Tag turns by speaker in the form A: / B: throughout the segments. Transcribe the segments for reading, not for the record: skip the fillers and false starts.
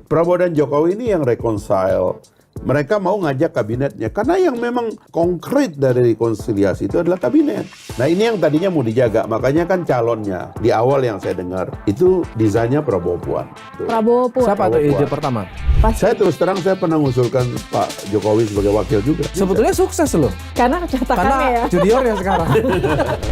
A: Prabowo dan Jokowi ini yang reconcile. Mereka mau ngajak kabinetnya. Karena yang memang konkret dari rekonsiliasi itu adalah kabinet. Nah ini yang tadinya mau dijaga. Makanya kan calonnya di awal yang saya dengar itu desainnya Prabowo Puan. Tuh.
B: Prabowo Puan.
C: Siapa tuh
A: Prabowo
C: ide
A: Puan.
C: pertama?
B: Pasti.
A: Saya terus terang saya pernah mengusulkan Pak Jokowi sebagai wakil juga.
C: Sebetulnya sukses loh.
B: Karena catakannya ya.
C: Karena juniornya sekarang.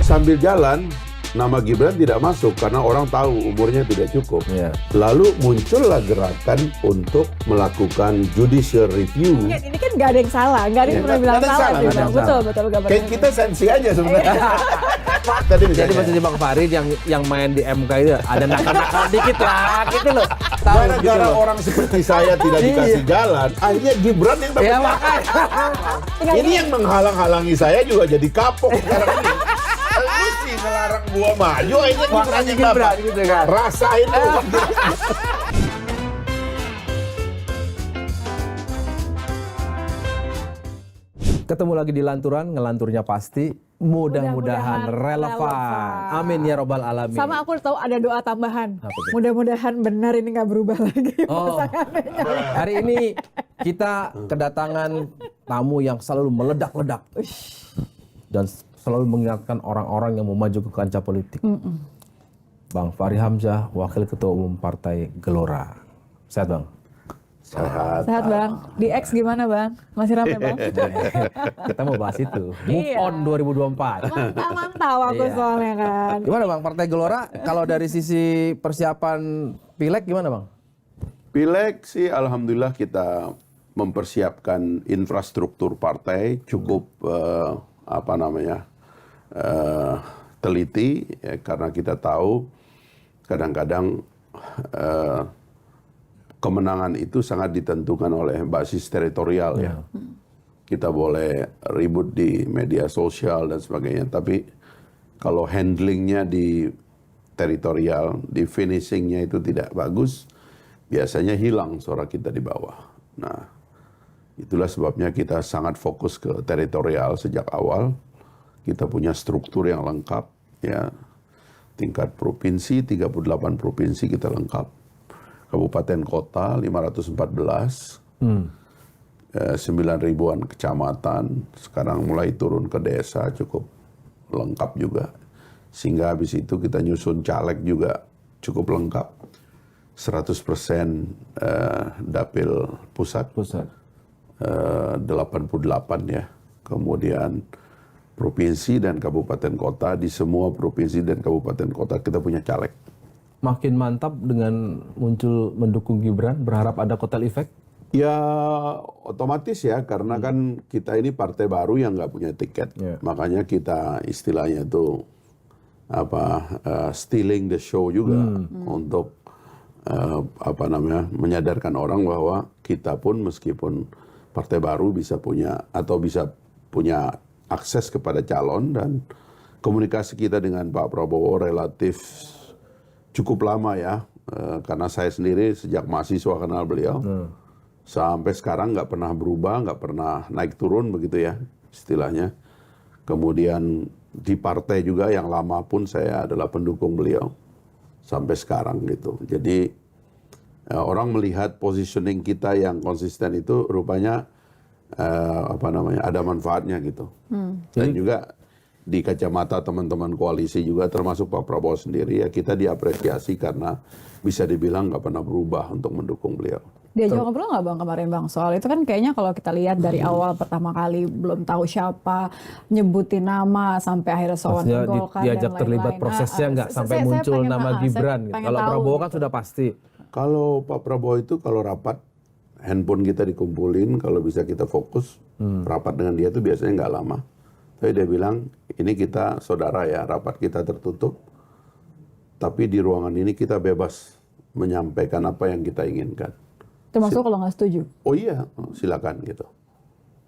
A: Sambil jalan, nama Gibran tidak masuk karena orang tahu umurnya tidak cukup.
C: Iya.
A: Lalu muncullah gerakan untuk melakukan judicial review.
B: Ini kan nggak ada yang salah, nggak ada yang
A: Iya,
B: pernah
A: nggak
B: bilang
A: ada yang
B: salah.
A: salah,
B: sih,
A: nggak ada
B: Bang.
A: yang
B: Betul,
A: salah.
B: betul, nggak
A: Kayak
B: pernah.
A: kita sensi aja sebenarnya. Tadi
C: Jadi
A: misalnya,
C: maksudnya Bang Farid yang main di MK itu ada nakal-nakal dikit lah gitu loh. Tahu gitu
A: gara-gara
C: loh.
A: orang seperti saya tidak dikasih jalan, akhirnya Gibran yang dapat
C: Ya
A: jalan.
C: makanya.
A: Ini yang menghalang-halangi saya juga jadi kapok sekarang ini. Lu sih ngelarang gua maju, akhirnya Gibran
C: Makanya
A: yang
C: Gibran
A: dapat.
C: gitu kan.
A: Rasain lu.
C: Ketemu lagi di Lanturan, ngelanturnya pasti mudah-mudahan relevan. Amin ya robbal alamin.
B: Sama aku tahu ada doa tambahan.
C: Apa tuh?
B: Mudah-mudahan benar ini nggak berubah lagi
C: Oh.
B: pasangannya.
C: Hari ini kita kedatangan tamu yang selalu meledak-ledak dan selalu mengingatkan orang-orang yang mau maju ke kancah politik. Bang Fahri Hamzah, Wakil Ketua Umum Partai Gelora. Sehat Bang?
A: Sehat.
B: Sehat Bang. Di X gimana Bang? Masih rame Bang?
C: Kita mau bahas itu. Move
B: Iya.
C: on 2024.
B: Mantap aku
C: Iya.
B: soalnya kan.
C: Gimana Bang, Partai Gelora kalau dari sisi persiapan Pileg gimana Bang?
A: Pileg sih alhamdulillah kita mempersiapkan infrastruktur partai cukup teliti ya, karena kita tahu kadang-kadang kemenangan itu sangat ditentukan oleh basis teritorial ya. Kita boleh ribut di media sosial dan sebagainya, tapi kalau handlingnya di teritorial, di finishingnya itu tidak bagus, biasanya hilang suara kita di bawah. Nah, itulah sebabnya kita sangat fokus ke teritorial sejak awal. Kita punya struktur yang lengkap, ya. Tingkat provinsi, 38 provinsi kita lengkap. Kabupaten kota 514, 9 ribuan kecamatan, sekarang mulai turun ke desa cukup lengkap juga. Sehingga habis itu kita nyusun caleg juga cukup lengkap. 100% dapil pusat. 88 ya. Kemudian provinsi dan kabupaten kota, di semua provinsi dan kabupaten kota kita punya caleg.
C: Makin mantap dengan muncul mendukung Gibran, berharap ada kotel efek?
A: Ya otomatis ya, karena kan kita ini partai baru yang nggak punya tiket.
C: Yeah.
A: Makanya kita istilahnya itu stealing the show juga untuk menyadarkan orang bahwa kita pun meskipun partai baru bisa punya akses kepada calon, dan komunikasi kita dengan Pak Prabowo relatif cukup lama ya, karena saya sendiri sejak mahasiswa kenal beliau. Sampai sekarang nggak pernah berubah, nggak pernah naik turun begitu ya istilahnya. Kemudian di partai juga yang lama pun saya adalah pendukung beliau sampai sekarang gitu. Jadi orang melihat positioning kita yang konsisten itu rupanya ada manfaatnya gitu. Dan juga di kacamata teman-teman koalisi juga termasuk Pak Prabowo sendiri ya, kita diapresiasi karena bisa dibilang nggak pernah berubah untuk mendukung beliau.
B: Diajak ngobrol nggak Bang kemarin Bang? Soal itu kan kayaknya kalau kita lihat dari awal pertama kali belum tahu siapa, nyebutin nama sampai akhirnya soal
C: Maksudnya
B: Golkar
C: diajak
B: dan
C: terlibat
B: lain-lain.
C: prosesnya nggak sampai
B: Saya
C: muncul
B: pengen-
C: nama
B: saya
C: Gibran.
B: pengen
C: Kalau
B: tahu
C: Prabowo kan
B: gitu.
C: sudah pasti.
A: Kalau Pak Prabowo itu kalau rapat, handphone kita dikumpulin, kalau bisa kita fokus, rapat dengan dia itu biasanya nggak lama. Tapi dia bilang, ini kita saudara ya, rapat kita tertutup, tapi di ruangan ini kita bebas menyampaikan apa yang kita inginkan.
B: Termasuk kalau nggak setuju.
A: Oh iya, silakan gitu.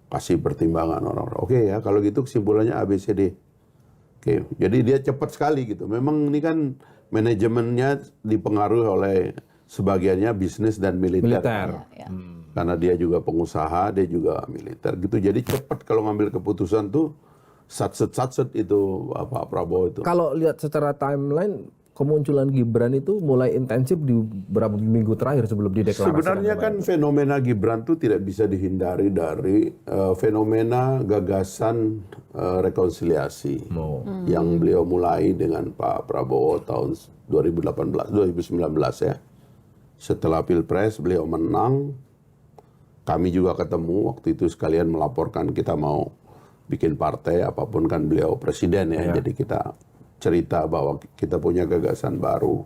A: Kasih pertimbangan orang-orang. Oke ya, kalau gitu kesimpulannya ABCD. Oke, jadi dia cepat sekali gitu. Memang ini kan manajemennya dipengaruhi oleh sebagiannya bisnis dan militer.
B: Ya.
A: Karena dia juga pengusaha, dia juga militer gitu. Jadi cepat kalau ngambil keputusan tuh satset itu Pak Prabowo itu.
C: Kalau lihat secara timeline, kemunculan Gibran itu mulai intensif di beberapa minggu terakhir sebelum dideklarasikan.
A: Sebenarnya kan fenomena Gibran itu tidak bisa dihindari dari fenomena gagasan rekonsiliasi yang beliau mulai dengan Pak Prabowo tahun 2019 ya. Setelah Pilpres beliau menang, kami juga ketemu waktu itu sekalian melaporkan kita mau bikin partai apapun kan beliau presiden ya. Jadi kita cerita bahwa kita punya gagasan baru.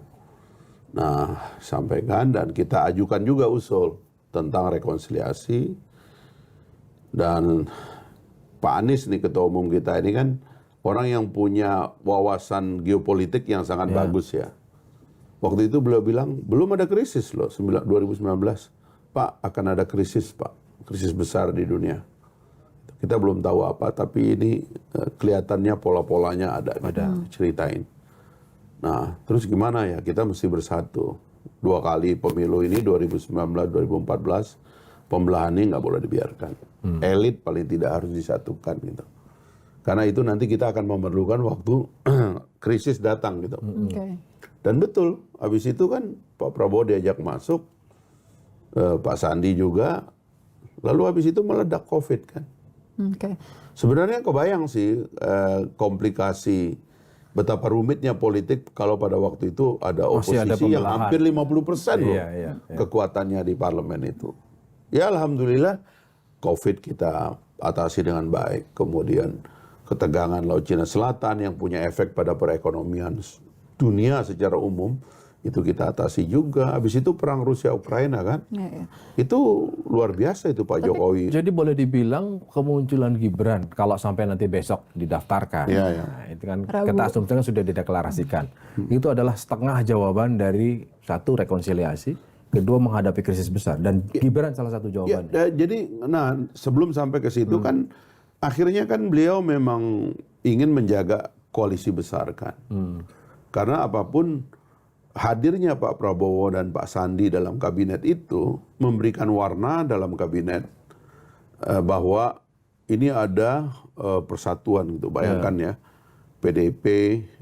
A: Nah, sampaikan dan kita ajukan juga usul tentang rekonsiliasi. Dan Pak Anies nih ketua umum kita ini kan orang yang punya wawasan geopolitik yang sangat bagus ya. Waktu itu beliau bilang, belum ada krisis loh 2019. Pak, akan ada krisis Pak. Krisis besar di dunia. Kita belum tahu apa, tapi ini kelihatannya pola-polanya ada. Ceritain. Nah, terus gimana ya? Kita mesti bersatu. 2 kali pemilu ini, 2019, 2014, pembelahan ini nggak boleh dibiarkan. Elit paling tidak harus disatukan gitu. Karena itu nanti kita akan memerlukan waktu krisis datang gitu. Dan betul, habis itu kan Pak Prabowo diajak masuk, Pak Sandi juga, lalu habis itu meledak COVID kan. Sebenarnya kebayang sih komplikasi betapa rumitnya politik kalau pada waktu itu ada oposisi yang hampir 50% loh kekuatannya di parlemen itu. Ya alhamdulillah COVID kita atasi dengan baik. Kemudian ketegangan Laut Cina Selatan yang punya efek pada perekonomian dunia secara umum itu kita atasi juga. Habis itu perang Rusia-Ukraina kan. Itu luar biasa itu Pak Jokowi.
C: Jadi boleh dibilang kemunculan Gibran kalau sampai nanti besok didaftarkan. Nah, itu kan kita asumsikan sudah dideklarasikan. Itu adalah setengah jawaban dari satu rekonsiliasi, kedua menghadapi krisis besar dan Gibran salah satu jawaban.
A: Jadi nah sebelum sampai ke situ kan akhirnya kan beliau memang ingin menjaga koalisi besar kan. Karena apapun hadirnya Pak Prabowo dan Pak Sandi dalam kabinet itu memberikan warna dalam kabinet bahwa ini ada persatuan gitu. Bayangkan ya, PDIP,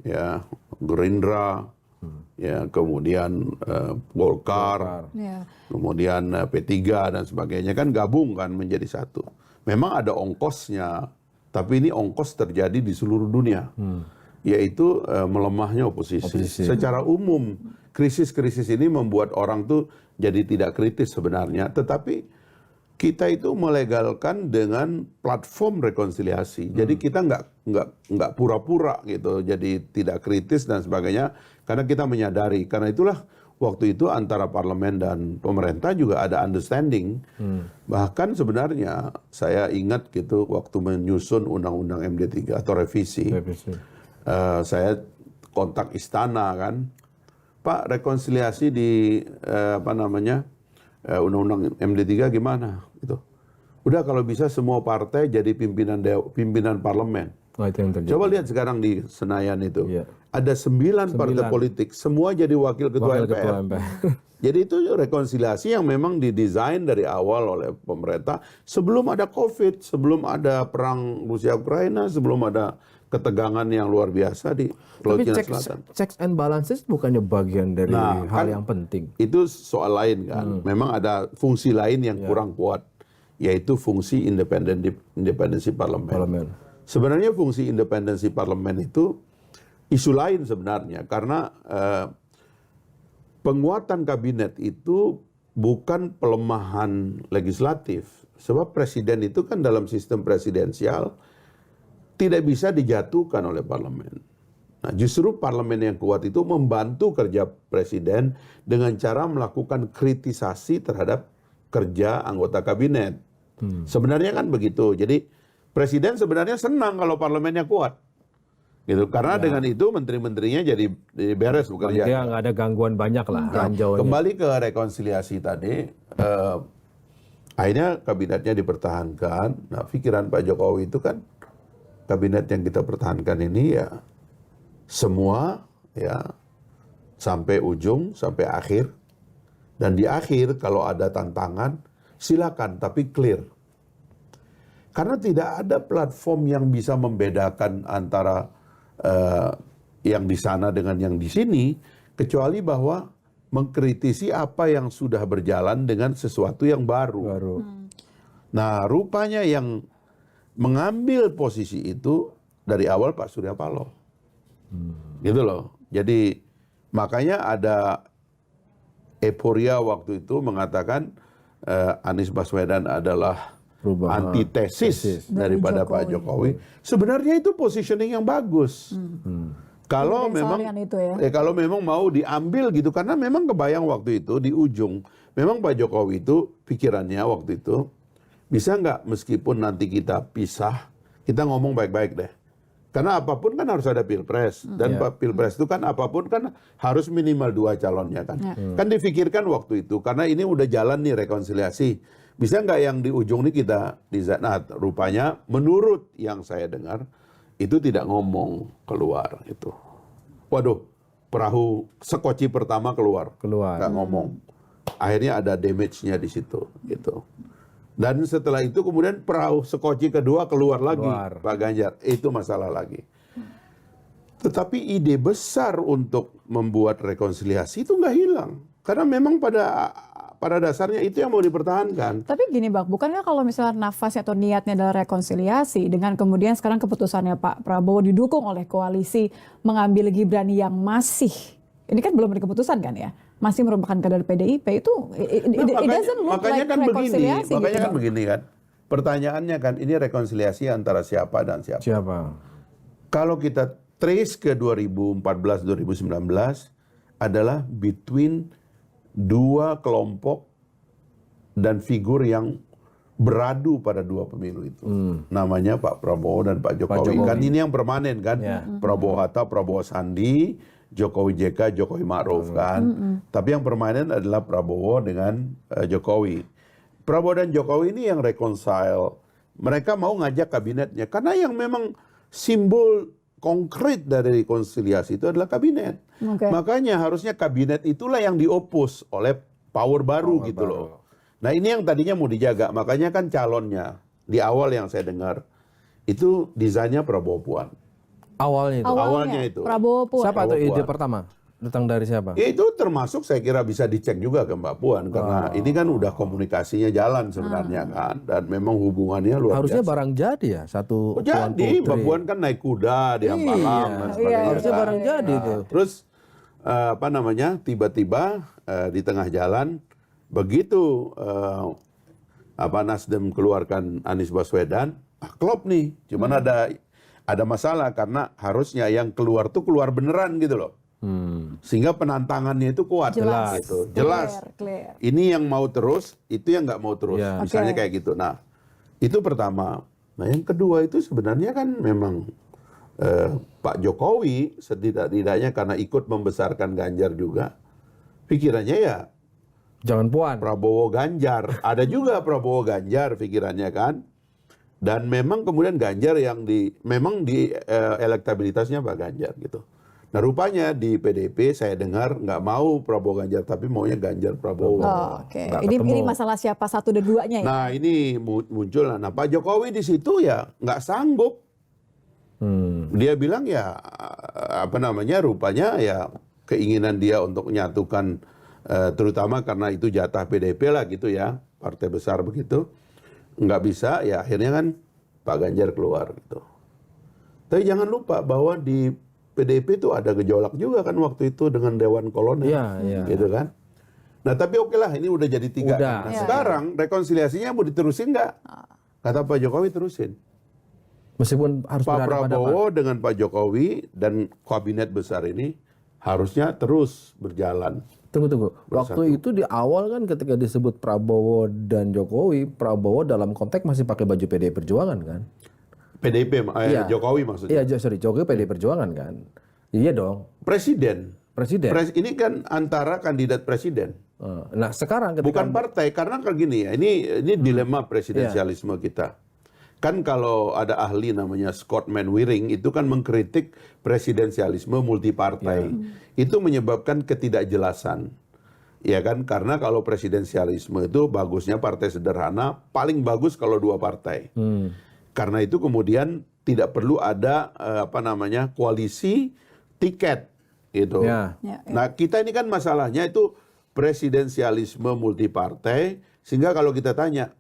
A: ya Gerindra, ya kemudian Golkar, kemudian P3 dan sebagainya kan gabung kan menjadi satu. Memang ada ongkosnya, tapi ini ongkos terjadi di seluruh dunia. Yaitu melemahnya oposisi. Secara umum krisis-krisis ini membuat orang tuh jadi tidak kritis sebenarnya, tetapi kita itu melegalkan dengan platform rekonsiliasi. Jadi kita nggak pura-pura gitu, jadi tidak kritis dan sebagainya, karena kita menyadari. Karena itulah waktu itu antara parlemen dan pemerintah juga ada understanding. Bahkan sebenarnya saya ingat gitu waktu menyusun undang-undang MD3 atau revisi. Saya kontak istana kan, Pak rekonsiliasi di undang-undang MD3 gimana gitu. Udah kalau bisa semua partai jadi pimpinan parlemen.
C: Itu yang terjadi.
A: Coba lihat sekarang di Senayan itu. Ada 9 partai politik, semua jadi wakil ketua MPR. Jadi itu rekonsiliasi yang memang didesain dari awal oleh pemerintah sebelum ada COVID, sebelum ada perang Rusia-Ukraina, sebelum ada ketegangan yang luar biasa di Laut Cina Selatan.
C: Checks and balances bukannya bagian dari hal yang penting?
A: Itu soal lain kan. Memang ada fungsi lain yang kurang kuat, yaitu fungsi independensi parlemen. Sebenarnya fungsi independensi parlemen itu isu lain sebenarnya, karena penguatan kabinet itu bukan pelemahan legislatif. Sebab presiden itu kan dalam sistem presidensial tidak bisa dijatuhkan oleh parlemen. Nah, justru parlemen yang kuat itu membantu kerja presiden dengan cara melakukan kritisasi terhadap kerja anggota kabinet. Sebenarnya kan begitu. Jadi presiden sebenarnya senang kalau parlemennya kuat. Gitu. Karena dengan itu menteri-menterinya jadi beres bekerja.
C: Dia nggak ada gangguan banyak lah.
A: Kembali ke rekonsiliasi tadi, akhirnya kabinetnya dipertahankan. Nah, pikiran Pak Jokowi itu kan kabinet yang kita pertahankan ini ya semua ya sampai ujung, sampai akhir. Dan di akhir kalau ada tantangan silakan, tapi clear. Karena tidak ada platform yang bisa membedakan antara yang di sana dengan yang di sini, kecuali bahwa mengkritisi apa yang sudah berjalan dengan sesuatu yang baru. Nah, rupanya yang mengambil posisi itu dari awal Pak Surya Paloh. Gitu loh. Jadi makanya ada euforia waktu itu mengatakan Anies Baswedan adalah antitesis daripada Pak Jokowi. Sebenarnya itu positioning yang bagus. Kalau memang
B: itu ya.
A: kalau memang mau diambil gitu, karena memang kebayang waktu itu di ujung, memang Pak Jokowi itu pikirannya waktu itu bisa nggak meskipun nanti kita pisah, kita ngomong baik-baik deh. Karena apapun kan harus ada pilpres. Dan pilpres itu kan apapun kan harus minimal 2 calonnya kan. Kan difikirkan waktu itu, karena ini udah jalan nih rekonsiliasi. Bisa nggak yang di ujung ini kita, nah rupanya menurut yang saya dengar, itu tidak ngomong keluar itu. Waduh, perahu sekoci pertama keluar. Nggak ngomong. Akhirnya ada damage-nya di situ gitu. Dan setelah itu kemudian perahu sekoci kedua keluar lagi, Pak Ganjar. Itu masalah lagi. Tetapi ide besar untuk membuat rekonsiliasi itu nggak hilang. Karena memang pada dasarnya itu yang mau dipertahankan.
B: Tapi gini Bang, bukannya kalau misalnya nafasnya atau niatnya adalah rekonsiliasi, dengan kemudian sekarang keputusannya Pak Prabowo didukung oleh koalisi mengambil Gibran yang masih, ini kan belum ada keputusan kan ya, masih merupakan kader PDIP, itu it doesn't look
A: makanya
B: like
A: kan
B: rekonsiliasi.
A: Makanya kan begini kan, pertanyaannya kan ini rekonsiliasi antara siapa dan siapa. Kalau kita trace ke 2014-2019 adalah between 2 kelompok dan figur yang beradu pada 2 pemilu itu. Namanya Pak Prabowo dan Pak Jokowi. Kan ini yang permanen kan. Prabowo Hatta, Prabowo Sandi, Jokowi JK, Jokowi Ma'ruf kan. Tapi yang permanen adalah Prabowo dengan Jokowi. Prabowo dan Jokowi ini yang reconcile. Mereka mau ngajak kabinetnya. Karena yang memang simbol konkret dari rekonsiliasi itu adalah kabinet. Makanya harusnya kabinet itulah yang diopus oleh power baru gitu loh. Nah ini yang tadinya mau dijaga. Makanya kan calonnya di awal yang saya dengar itu desainnya Prabowo Puan. Awalnya itu.
B: Prabowo Puan.
C: Siapa tuh ide pertama? Datang dari siapa?
A: Ya itu termasuk saya kira bisa dicek juga ke Mbak Puan. Karena ini kan udah komunikasinya jalan sebenarnya kan. Dan memang hubungannya luar
C: Harusnya
A: biasa.
C: barang jadi ya satu.
A: Jadi Mbak Puan kan naik kuda di Hambalang dan sebagainya.
C: Harusnya barang jadi tuh.
A: Terus tiba-tiba di tengah jalan begitu Nasdem keluarkan Anies Baswedan, klop nih. Cuman ada masalah karena harusnya yang keluar tuh keluar beneran gitu loh. Sehingga penantangannya itu kuat. Jelas.
B: Clear.
A: Ini yang mau terus, itu yang nggak mau terus. Misalnya kayak gitu. Nah, itu pertama. Nah, yang kedua itu sebenarnya kan memang Pak Jokowi setidaknya karena ikut membesarkan Ganjar juga, pikirannya ya
C: jangan Puan.
A: Prabowo Ganjar. Ada juga Prabowo Ganjar pikirannya kan. Dan memang kemudian Ganjar yang memang elektabilitasnya Pak Ganjar gitu. Nah rupanya di PDIP saya dengar nggak mau Prabowo Ganjar, tapi maunya Ganjar Prabowo.
B: Ini masalah siapa 1 dan 2-nya ya?
A: Nah ini muncul. Nah Pak Jokowi di situ ya nggak sanggup. Dia bilang ya rupanya ya keinginan dia untuk menyatukan terutama karena itu jatah PDIP lah gitu ya, partai besar begitu. Nggak bisa ya akhirnya kan Pak Ganjar keluar gitu. Tapi jangan lupa bahwa di PDIP itu ada gejolak juga kan waktu itu dengan Dewan Kolonel, gitu kan. Nah tapi oke lah ini udah jadi 3. Nah sekarang rekonsiliasinya mau diterusin nggak? Kata Pak Jokowi terusin.
C: Meskipun harus
A: Pak Prabowo dengan Pak Jokowi dan kabinet besar ini harusnya terus berjalan.
C: Tunggu. Waktu itu di awal kan ketika disebut Prabowo dan Jokowi, Prabowo dalam konteks masih pakai baju PDI Perjuangan kan?
A: PDIP, Jokowi maksudnya.
C: Iya, Jokowi PDI Perjuangan kan? Iya dong.
A: Presiden. Ini kan antara kandidat presiden.
C: Nah sekarang ketika
A: bukan partai, karena kayak gini ya, ini dilema presidensialisme kita. Kan kalau ada ahli namanya Scott Manwaring itu kan mengkritik presidensialisme multipartai. Itu menyebabkan ketidakjelasan. Ya kan, karena kalau presidensialisme itu bagusnya partai sederhana, paling bagus kalau 2 partai. Karena itu kemudian tidak perlu ada koalisi, tiket gitu.
C: Ya.
A: Nah, kita ini kan masalahnya itu presidensialisme multipartai, sehingga kalau kita tanya,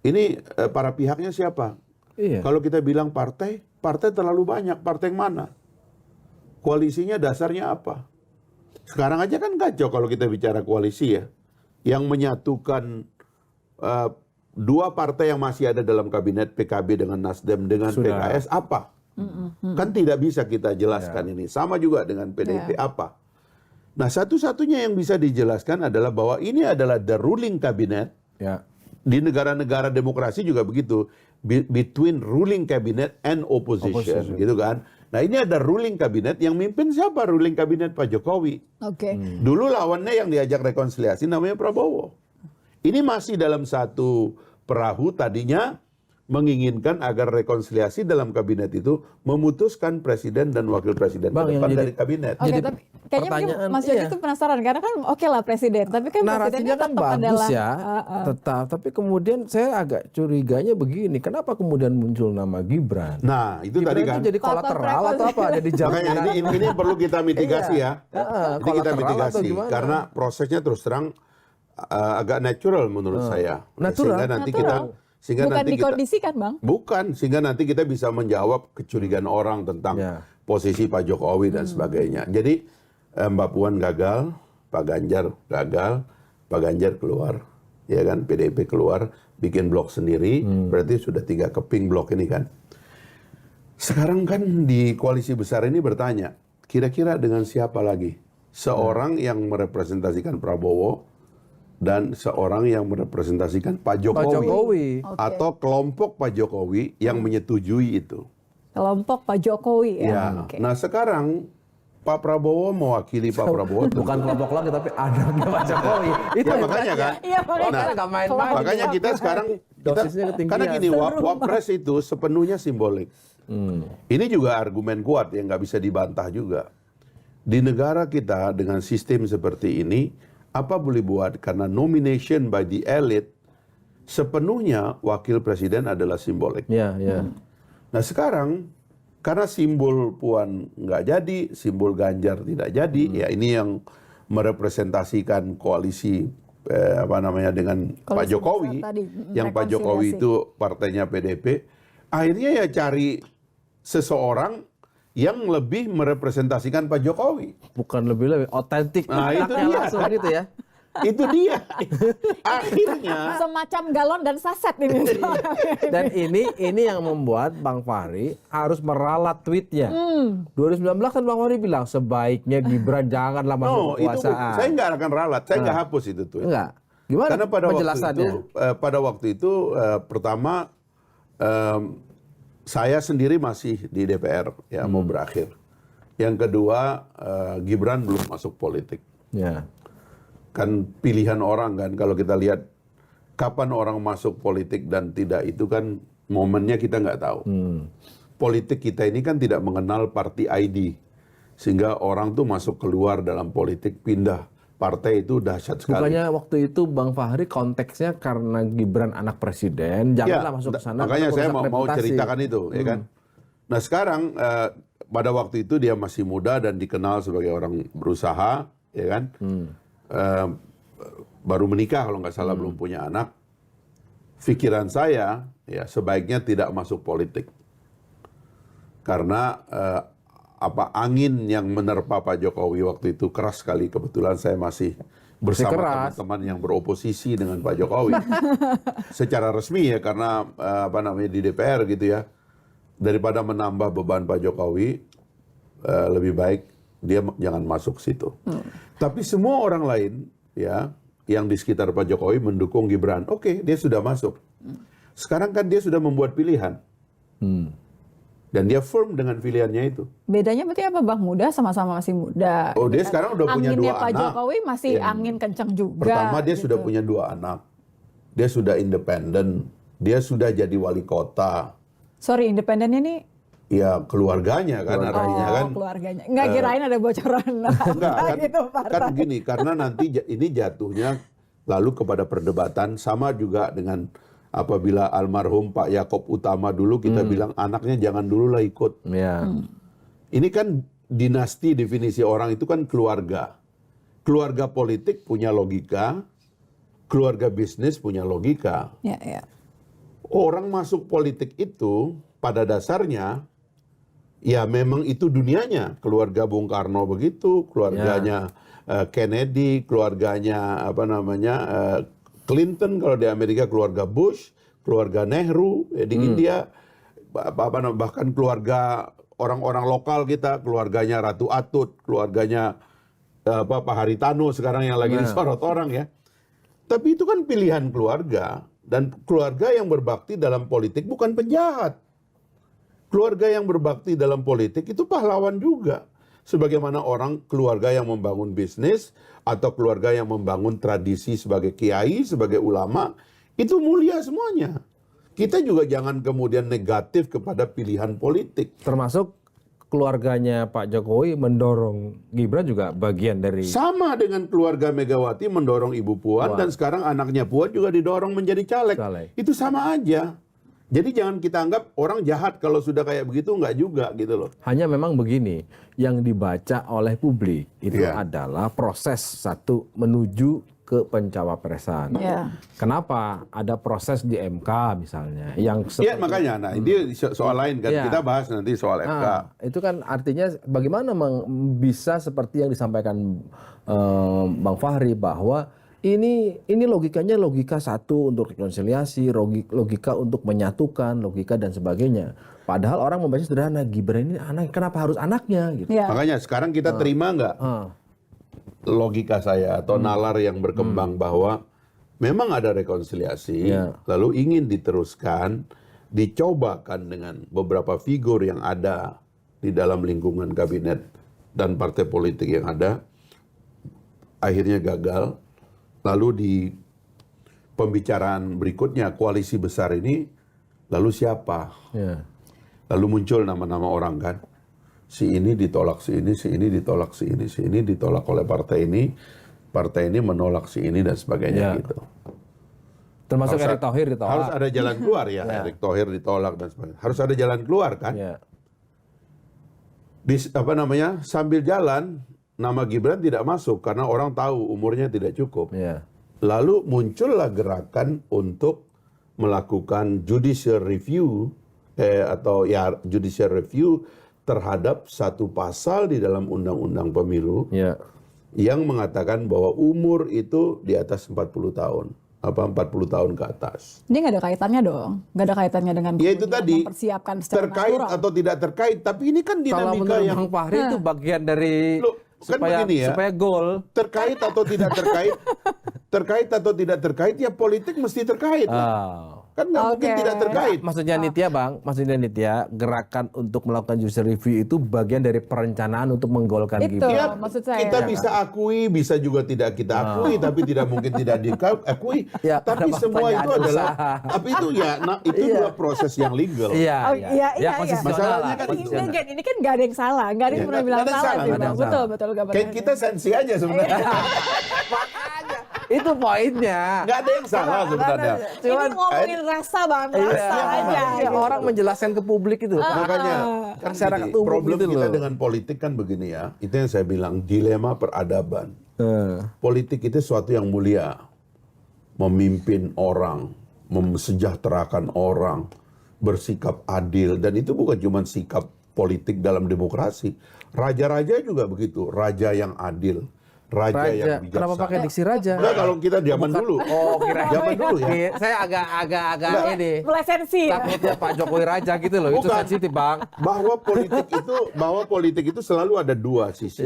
A: ini para pihaknya siapa?
C: Iya.
A: Kalau kita bilang partai terlalu banyak, partai yang mana? Koalisinya dasarnya apa? Sekarang aja kan kacau kalau kita bicara koalisi ya. Yang menyatukan dua partai yang masih ada dalam kabinet, PKB dengan Nasdem dengan PKS apa? Kan tidak bisa kita jelaskan ini. Sama juga dengan PDIP apa? Nah, satu-satunya yang bisa dijelaskan adalah bahwa ini adalah the ruling cabinet.
C: Ya.
A: Di negara-negara demokrasi juga begitu. Between ruling cabinet and opposition. Gitu kan. Nah, ini ada ruling cabinet, yang mimpin siapa ruling cabinet? Pak Jokowi.
B: Oke.
A: Dulu lawannya yang diajak rekonsiliasi namanya Prabowo. Ini masih dalam satu perahu, tadinya menginginkan agar rekonsiliasi dalam kabinet itu memutuskan presiden dan wakil presiden ke depan dari kabinet.
B: Oke,
C: Jadi
B: tapi kayaknya mungkin
C: pertanyaan,
B: Mas Yogi
C: iya.
B: itu penasaran karena kan oke lah presiden, tapi kan
C: narasinya
B: presidennya
C: kan
B: tetap
C: bagus
B: adalah
C: ya, tetap. Tapi kemudian saya agak curiganya begini, kenapa kemudian muncul nama Gibran?
A: Nah, itu
C: Gibran
A: tadi
C: itu
A: kan.
C: jadi kolateral atau apa? Jadi
A: Makanya ini perlu kita mitigasi ya. Ini kita
C: kolateral atau
A: mitigasi
C: gimana?
A: karena prosesnya terus terang agak natural menurut saya.
C: Natural.
A: Sehingga
B: bukan
A: nanti
B: dikondisikan, Bang.
A: bukan, sehingga nanti kita bisa menjawab kecurigaan orang tentang posisi Pak Jokowi dan sebagainya. Jadi Mbak Puan gagal, Pak Ganjar gagal, Pak Ganjar keluar, ya kan, PDIP keluar, bikin blok sendiri, berarti sudah 3 keping blok ini kan. Sekarang kan di koalisi besar ini bertanya, kira-kira dengan siapa lagi? Seorang yang merepresentasikan Prabowo dan seorang yang merepresentasikan Pak Jokowi. Atau kelompok Pak Jokowi yang menyetujui itu.
B: Kelompok Pak Jokowi ya.
A: Ya.
B: Oke.
A: Nah, sekarang Pak Prabowo mewakili Pak Prabowo.
C: Bukan kelompok lagi tapi anaknya Pak Jokowi. Itu
A: Ya, makanya kan.
B: Iya, makanya
C: nggak main-main.
A: Makanya kita sekarang
C: Dosisnya ketinggian.
A: karena gini, Wapres itu sepenuhnya simbolik. Ini juga argumen kuat yang nggak bisa dibantah juga. Di negara kita dengan sistem seperti ini, apa boleh buat, karena nomination by the elite sepenuhnya wakil presiden adalah simbolik.
C: Ya, ya.
A: Nah, sekarang karena simbol Puan nggak jadi, simbol Ganjar tidak jadi, ya ini yang merepresentasikan koalisi dengan
B: Koalisi
A: Pak Jokowi,
B: besar tadi,
A: yang Pak Jokowi
B: rekonsiliasi.
A: itu partainya PDP, akhirnya ya cari seseorang yang lebih merepresentasikan Pak Jokowi.
C: Bukan lebih otentik.
A: Nah, itu
C: Anaknya
A: dia.
C: langsung gitu ya.
A: Itu dia. Akhirnya.
B: Semacam galon dan saset ini.
C: Dan ini yang membuat Bang Fahri harus meralat tweetnya. 2019 kan Bang Fahri bilang sebaiknya Gibran janganlah masuk
A: Itu
C: kekuasaan.
A: saya nggak akan ralat, saya nggak hapus itu tuh.
C: Enggak. Gimana
A: Karena
C: penjelasannya?
A: pada waktu itu pertama saya sendiri masih di DPR ya mau berakhir. Yang kedua Gibran belum masuk politik.
C: Ya.
A: Kan pilihan orang kan, kalau kita lihat kapan orang masuk politik dan tidak itu kan momennya kita nggak tahu. Politik kita ini kan tidak mengenal party ID, sehingga orang tuh masuk keluar dalam politik pindah partai itu dahsyat sekali.
C: Bukannya waktu itu Bang Fahri konteksnya karena Gibran anak presiden, janganlah masuk ke sana.
A: Makanya saya
C: merusak
A: mau
C: reputasi.
A: ceritakan itu, ya kan. Nah, sekarang pada waktu itu dia masih muda dan dikenal sebagai orang berusaha, ya kan. Baru menikah kalau nggak salah, belum punya anak. Pikiran saya ya sebaiknya tidak masuk politik. Karena angin yang menerpa Pak Jokowi waktu itu keras sekali. Kebetulan saya masih bersama teman-teman yang beroposisi dengan Pak Jokowi. Secara resmi ya, karena di DPR gitu ya. Daripada menambah beban Pak Jokowi, lebih baik dia jangan masuk situ. Tapi semua orang lain ya yang di sekitar Pak Jokowi mendukung Gibran. Oke, dia sudah masuk. Sekarang kan dia sudah membuat pilihan. Dan dia firm dengan pilihannya itu.
B: Bedanya berarti apa, Bang? Muda, sama-sama masih muda.
A: Oh, dia sekarang udah punya
B: Anginnya
A: 2
B: Pak
A: anak.
B: Jokowi masih angin kencang juga.
A: Pertama dia
B: gitu.
A: sudah punya 2 anak. Dia sudah independen. Dia sudah jadi wali kota.
B: Sorry, independennya nih?
A: Ya keluarganya kan artinya kan.
B: Keluarganya. Nggak kirain ada bocoran.
A: Enggak kan,
B: gitu,
A: kan gini, karena nanti ini jatuhnya lalu kepada perdebatan, sama juga dengan apabila almarhum Pak Yaakob Utama dulu kita bilang anaknya jangan dulu lah ikut.
C: Ya.
A: Ini kan dinasti, definisi orang itu kan keluarga. Keluarga politik punya logika, keluarga bisnis punya logika.
B: Ya, ya.
A: Orang masuk politik itu pada dasarnya ya memang itu dunianya. Keluarga Bung Karno begitu, keluarganya Kennedy, keluarganya Clinton kalau di Amerika, keluarga Bush, keluarga Nehru di India, bahkan keluarga orang-orang lokal kita, keluarganya Ratu Atut, keluarganya Pak Haritano sekarang yang lagi disorot orang ya. Tapi itu kan pilihan keluarga, dan keluarga yang berbakti dalam politik bukan penjahat. Keluarga yang berbakti dalam politik itu pahlawan juga. Sebagaimana orang keluarga yang membangun bisnis atau keluarga yang membangun tradisi sebagai kiai, sebagai ulama, itu mulia semuanya. Kita juga jangan kemudian negatif kepada pilihan politik.
C: Termasuk keluarganya Pak Jokowi mendorong Gibran juga bagian dari...
A: Sama dengan keluarga Megawati mendorong Ibu Puan, dan sekarang anaknya Puan juga didorong menjadi caleg. Itu sama aja. Jadi jangan kita anggap orang jahat kalau sudah kayak begitu, enggak juga gitu loh.
C: Hanya memang begini, yang dibaca oleh publik itu adalah proses satu menuju ke pencawapresan. Kenapa ada proses di MK misalnya yang
A: Iya makanya, nah ini soal lain kan, kita bahas nanti soal MK.
C: Itu kan artinya bagaimana bisa seperti yang disampaikan Bang Fahri bahwa ini logikanya logika satu untuk rekonsiliasi, logika untuk menyatukan, logika dan sebagainya. Padahal orang membaca sederhana, Gibran ini anak, kenapa harus anaknya gitu.
A: Makanya sekarang kita terima nggak logika saya atau nalar yang berkembang bahwa memang ada rekonsiliasi, lalu ingin diteruskan, dicobakan dengan beberapa figur yang ada di dalam lingkungan kabinet dan partai politik yang ada, akhirnya gagal. Lalu di pembicaraan berikutnya koalisi besar ini, lalu siapa? Lalu muncul nama-nama orang kan. Si ini ditolak, si ini ditolak, si ini ditolak oleh partai ini menolak si ini dan sebagainya gitu.
C: Termasuk Erick Thohir ditolak.
A: Harus ada jalan keluar ya, Erick Thohir ditolak dan sebagainya. Harus ada jalan keluar kan? Sambil jalan nama Gibran tidak masuk karena orang tahu umurnya tidak cukup. Lalu muncullah gerakan untuk melakukan judicial review judicial review terhadap satu pasal di dalam undang-undang pemilu yang mengatakan bahwa umur itu di atas 40 tahun. 40 tahun ke atas.
B: Ini nggak ada kaitannya dong, nggak ada kaitannya dengan
A: ya itu tadi
B: mempersiapkan secara
A: terkait natural. Atau tidak terkait, tapi ini kan dinamika yang
C: Bang Fahri itu bagian dari supaya gol.
A: Terkait atau tidak terkait, terkait atau tidak terkait ya politik mesti terkait. Kan nggak mungkin tidak terkait.
C: Maksudnya Nitya, gerakan untuk melakukan judicial review itu bagian dari perencanaan untuk menggolkan Gibran.
A: Ya, maksud saya. Kita bisa akui, bisa juga tidak kita akui, tapi tidak mungkin tidak diakui. Tapi semua itu adalah, tapi itu itu dua proses yang legal.
B: Masalahnya kan ini kan nggak ada yang salah, nggak ada yang pernah bilang salah sih, Bang. Betul.
A: Kayak kita sensi aja sebenarnya.
C: Itu poinnya.
A: Nggak ada yang salah sebenarnya.
B: Cuman ngomongin rasa Bang, rasa aja.
C: Orang menjelaskan ke publik itu.
A: Makanya kan masyarakat problem kita dengan politik kan begini ya. Itu yang saya bilang dilema peradaban. Politik itu sesuatu yang mulia. Memimpin orang, mesejahterakan orang, bersikap adil, dan itu bukan cuma sikap politik dalam demokrasi. Raja-raja juga begitu, raja yang adil. Raja yang bijaksana.
C: Kenapa pakai diksi raja?
A: Enggak, kalau kita zaman dulu.
C: Oh,
A: zaman dulu ya.
C: Saya agak ini.
B: Sensi.
C: Takutnya Pak Jokowi raja gitu loh. Bukan. Itu sensitif, Bang.
A: Bahwa politik itu selalu ada dua sisi.